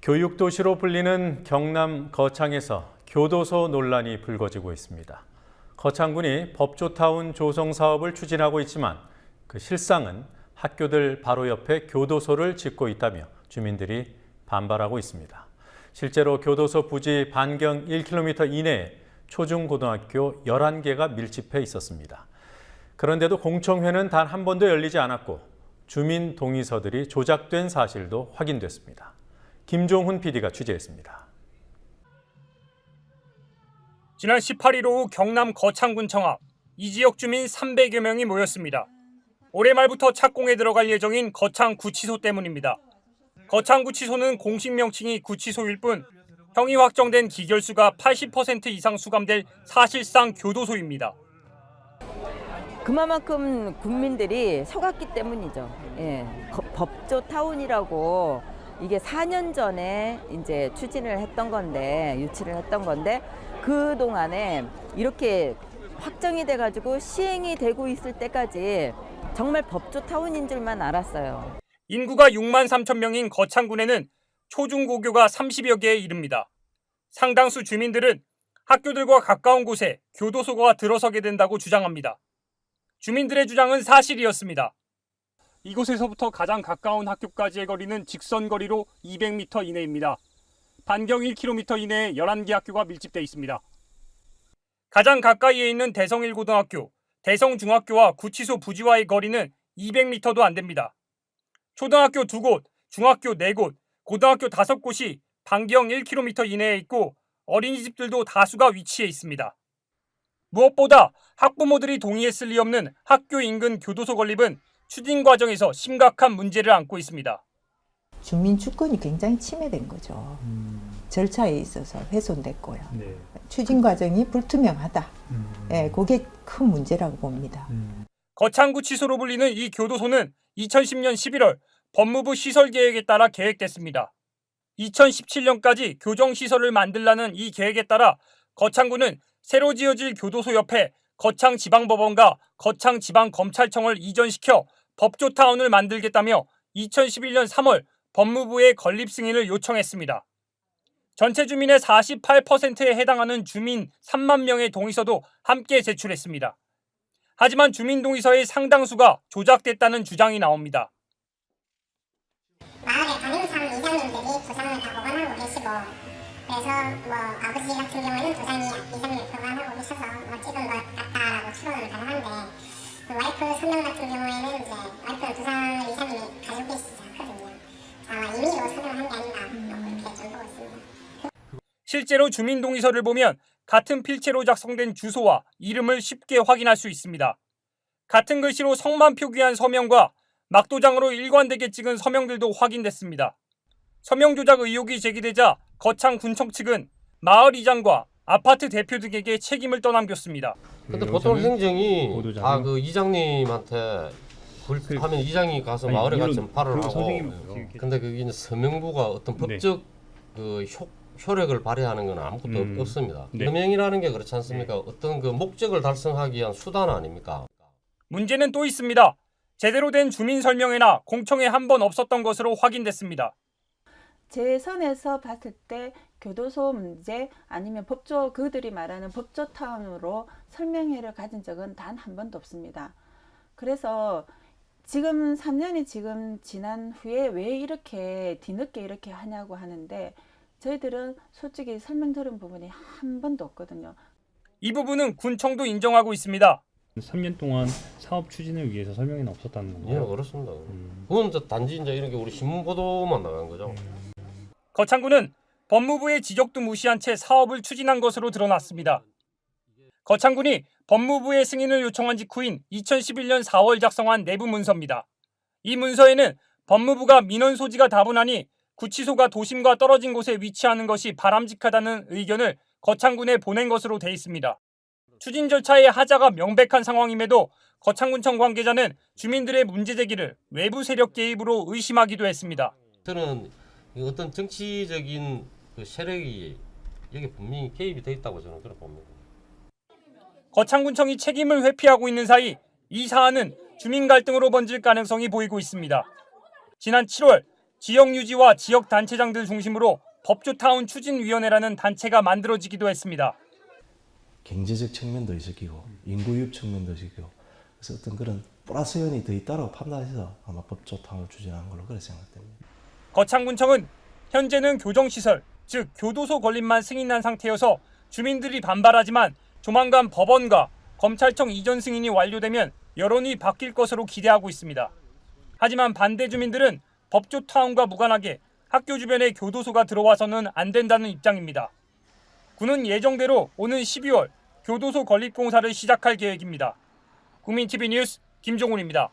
교육도시로 불리는 경남 거창에서 교도소 논란이 불거지고 있습니다. 거창군이 법조타운 조성 사업을 추진하고 있지만 그 실상은 학교들 바로 옆에 교도소를 짓고 있다며 주민들이 반발하고 있습니다. 실제로 교도소 부지 반경 1km 이내에 초중고등학교 11개가 밀집해 있었습니다. 그런데도 공청회는 단 한 번도 열리지 않았고 주민 동의서들이 조작된 사실도 확인됐습니다. 김종훈 PD가 취재했습니다. 지난 18일 오후 경남 거창군청 앞 이 지역 주민 300여 명이 모였습니다. 올해 말부터 착공에 들어갈 예정인 거창구치소 때문입니다. 거창구치소는 공식 명칭이 구치소일 뿐 형이 확정된 기결수가 80% 이상 수감될 사실상 교도소입니다. 그만큼 국민들이 속았기 때문이죠. 법조타운이라고 이게 4년 전에 이제 추진을 했던 건데, 유치를 했던 건데, 그동안에 이렇게 확정이 돼가지고 시행이 되고 있을 때까지 정말 법조타운인 줄만 알았어요. 인구가 6만 3천 명인 거창군에는 초중고교가 30여 개에 이릅니다. 상당수 주민들은 학교들과 가까운 곳에 교도소가 들어서게 된다고 주장합니다. 주민들의 주장은 사실이었습니다. 이곳에서부터 가장 가까운 학교까지의 거리는 직선 거리로 200m 이내입니다. 반경 1km 이내에 11개 학교가 밀집돼 있습니다. 가장 가까이에 있는 대성1고등학교, 대성중학교와 구치소 부지와의 거리는 200m도 안 됩니다. 초등학교 2곳, 중학교 4곳, 고등학교 5곳이 반경 1km 이내에 있고 어린이집들도 다수가 위치해 있습니다. 무엇보다 학부모들이 동의했을 리 없는 학교 인근 교도소 건립은 추진 과정에서 심각한 문제를 안고 있습니다. 주민 주권이 굉장히 침해된 거죠. 절차에 있어서 훼손됐고요. 네. 추진 과정이 불투명하다. 그게 큰 문제라고 봅니다. 거창구치소로 불리는 이 교도소는 2010년 11월 법무부 시설계획에 따라 계획됐습니다. 2017년까지 교정시설을 만들라는 이 계획에 따라 거창구는 새로 지어질 교도소 옆에 거창지방법원과 거창지방검찰청을 이전시켜 법조타운을 만들겠다며 2011년 3월 법무부에 건립 승인을 요청했습니다. 전체 주민의 48%에 해당하는 주민 3만 명의 동의서도 함께 제출했습니다. 하지만 주민 동의서의 상당수가 조작됐다는 주장이 나옵니다. 마을의 담임상 이장님들이 도장을 다 보관하고 계시고, 그래서 아버지 같은 경우에는 도장이 이장님이 보관하고 계셔서 찍은 것 같다라고 추론을 가능한데, 와이프 3명 같은 경우에는 이제 와이프는 도장을 이장님이 가지고 계시지 않거든요. 아마 임의로 서명한 게 아닌가 그렇게 좀 보고 있습니다. 실제로 주민 동의서를 보면 같은 필체로 작성된 주소와 이름을 쉽게 확인할 수 있습니다. 같은 글씨로 성만 표기한 서명과 막도장으로 일관되게 찍은 서명들도 확인됐습니다. 서명 조작 의혹이 제기되자 거창군청 측은 마을 이장과 아파트 대표 등에게 책임을 떠넘겼습니다. 근데 보통 행정이 다 그 이장님한테 하면 이장이 가서 마을에 가서 전파를 하고, 근데 그게 서명부가 어떤 법적 그 효력을 발휘하는 건 아무것도 없습니다. 서명이라는 게 그렇지 않습니까? 어떤 그 목적을 달성하기 위한 수단 아닙니까? 문제는 또 있습니다. 제대로 된 주민 설명회나 공청회 한 번 없었던 것으로 확인됐습니다. 제 선에서 봤을 때 교도소 문제 아니면 그들이 말하는 법조타운으로 설명회를 가진 적은 단 한 번도 없습니다. 그래서 지금 3년이 지금 지난 후에 왜 이렇게 뒤늦게 이렇게 하냐고 하는데, 저희들은 솔직히 설명 들은 부분이 한 번도 없거든요. 이 부분은 군청도 인정하고 있습니다. 3년 동안 사업 추진을 위해서 설명회는 없었다는 건가요? 예, 그렇습니다. 그건 단지 이제 이런 게 우리 신문 보도만 나간 거죠. 거창군은 법무부의 지적도 무시한 채 사업을 추진한 것으로 드러났습니다. 거창군이 법무부의 승인을 요청한 직후인 2011년 4월 작성한 내부 문서입니다. 이 문서에는 법무부가 민원 소지가 다분하니 구치소가 도심과 떨어진 곳에 위치하는 것이 바람직하다는 의견을 거창군에 보낸 것으로 돼 있습니다. 추진 절차의 하자가 명백한 상황임에도 거창군청 관계자는 주민들의 문제 제기를 외부 세력 개입으로 의심하기도 했습니다. 저는 어떤 정치적인 그 세력이 여기 분명히 개입이 돼 있다고 저는 그렇게 봅니다. 거창군청이 책임을 회피하고 있는 사이 이 사안은 주민 갈등으로 번질 가능성이 보이고 있습니다. 지난 7월 지역 유지와 지역 단체장들 중심으로 법조타운 추진위원회라는 단체가 만들어지기도 했습니다. 경제적 측면도 있었고 인구유입 측면도 있었고 그래서 어떤 그런 플러스 요인이 더 있다고 판단해서 아마 법조타운을 추진한 걸로 그렇게 생각됩니다. 거창군청은 현재는 교정시설, 즉 교도소 건립만 승인한 상태여서 주민들이 반발하지만 조만간 법원과 검찰청 이전 승인이 완료되면 여론이 바뀔 것으로 기대하고 있습니다. 하지만 반대 주민들은 법조타운과 무관하게 학교 주변에 교도소가 들어와서는 안 된다는 입장입니다. 군은 예정대로 오는 12월 교도소 건립 공사를 시작할 계획입니다. 국민TV 뉴스 김종훈입니다.